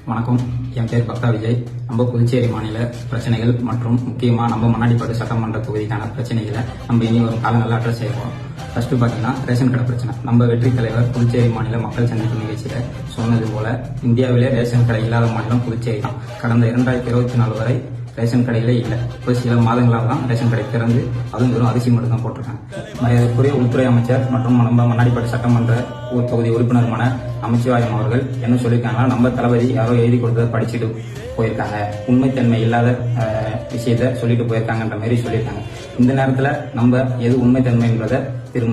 வணக்கம். என் பேர் பக்தா விஜய். நம்ம புதுச்சேரி மாநில பிரச்சனைகள் மற்றும் முக்கியமாக நம்ம மண்ணாடிப்பட்டு சட்டமன்ற தொகுதிக்கான பிரச்சனைகளை நம்ம இனி வரும் காலங்களில் அட்ரஸ் செய்வோம். ஃபர்ஸ்ட் பார்த்தீங்கன்னா ரேஷன் கடை பிரச்சனை. நம்ம வெற்றி தலைவர் புதுச்சேரி மாநில மக்கள் சந்திப்பு நிகழ்ச்சியில் சொன்னது போல இந்தியாவிலே ரேஷன் கடை இல்லாத மாநிலம் புதுச்சேரி தான். கடந்த 2024 வரை ரேஷன் கடையிலே இல்லை. இப்போ சில மாதங்களாக தான் ரேஷன் கடை திறந்து அதுவும் வெறும் அரிசி மட்டும் தான் போட்டிருக்காங்க. மரியாதைக்குரிய உள்துறை அமைச்சர் மற்றும் நம்ம மண்ணாடிப்பட்டு சட்டமன்ற தொகுதி உறுப்பினருமான நமச்சிவாயம் அவர்கள் என்ன சொல்லியிருக்காங்கன்னா, நம்ம தளபதி யாரோ எழுதி கொடுத்ததை படிச்சுட்டு போயிருக்காங்க, உண்மைத்தன்மை இல்லாத விஷயத்த சொல்லிட்டு போயிருக்காங்கன்ற மாதிரி சொல்லியிருக்காங்க. இந்த நேரத்தில் நம்ம எது உண்மைத்தன்மைன்றதை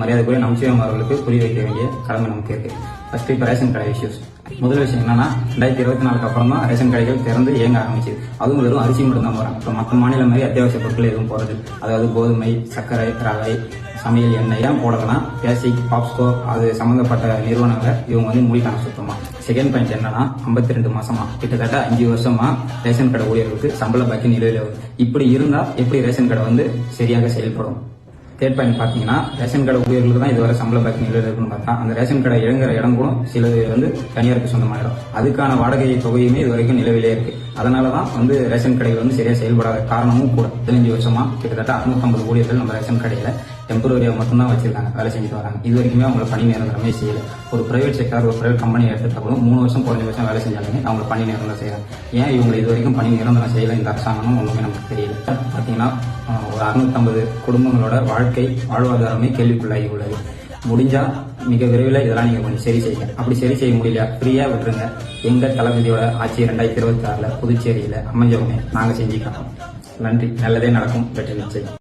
மரியாதைக்குரிய நமச்சிவாயம் அவர்களுக்கு புரிய வைக்க வேண்டிய கடமை நமக்கு இருக்கு. ஃபர்ஸ்ட் இப்போ ரேஷன் கடை இஷ்யூஸ். முதல் விஷயம் என்னன்னா, 2024 அப்புறம் தான் ரேஷன் கடைகள் திறந்து இயங்க ஆரம்பிச்சு. அதுவும் வெறும் அரிசி மட்டும் தான் போறாங்க. இப்போ மற்ற மாநிலம் மாதிரி அத்தியாவசிய பொருட்கள் எதுவும் போறது, அதாவது கோதுமை, சர்க்கரை, ரவை, சமையல் எண்ணெய் ஏன் போடலன்னா, பேசிக், பாப்ஸ்கோ அது சம்பந்தப்பட்ட நிறுவனங்களை இவங்க மூடிட்டாங்க சுத்தமா. செகண்ட் பாயிண்ட் என்னன்னா, 52 மாசமா கிட்டத்தட்ட 5 வருஷமா ரேஷன் கடை ஊழியர்களுக்கு சம்பள பாக்கி நிலுவையில் வருது. இப்படி இருந்தா எப்படி ரேஷன் கடை சரியாக செயல்படும்? தேர்ட் பாயிண்ட் பார்த்தீங்கன்னா, ரேஷன் கடை ஊழியர்களுக்கு தான் இதுவரை சம்பள பாக்கி நிலுவையில் இருக்குன்னு பார்த்தா, அந்த ரேஷன் கடை இயங்குற இடம் கூட சிலது தனியாருக்கு சொந்தமாயிடும். அதுக்கான வாடகை தொகையுமே இது வரைக்கும் நிலவிலே இருக்கு. அதனாலதான் ரேஷன் கடைகள் சரியா செயல்படாத காரணமும் கூட. 15 வருஷமா கிட்டத்தட்ட 650 ஊழியர்கள் நம்ம ரேஷன் கடையில டெம்பரரியா மட்டும்தான் வச்சிருக்காங்க, வேலை செஞ்சுட்டு வராங்க. இது வரைக்குமே அவங்க பணி நிரந்தரமே செய்யல. ஒரு பிரைவேட் செக்டர், ஒரு பிரைவேட் கம்பெனி எடுத்துட்டா கூட 3 வருஷம் குறைஞ்ச வருஷம் வேலை செஞ்சாலுமே அவங்க பணி நிரந்தரம் செய்யறாங்க. ஏன் இவங்க இது வரைக்கும் பணி நிரந்தரம் செய்யல இந்த அரசாங்கமும் ஒண்ணுமே நமக்கு தெரியல. பாத்தீங்கன்னா, ஒரு 650 குடும்பங்களோட வாழ்வாதாரமே கேள்விக்குள்ளாகி உள்ளது. முடிஞ்சா மிக விரைவில் இதெல்லாம் நீங்க கொஞ்சம் சரி செய்யுங்க. அப்படி சரி செய்ய முடியல, ஃப்ரீயா விட்டுருங்க. எங்க தளபதியோட ஆட்சி 2026 புதுச்சேரியில அமைஞ்சவங்க நாங்க செஞ்சுக்கிறோம். நன்றி. நல்லதே நடக்கும். வெற்றி நிச்சயம்.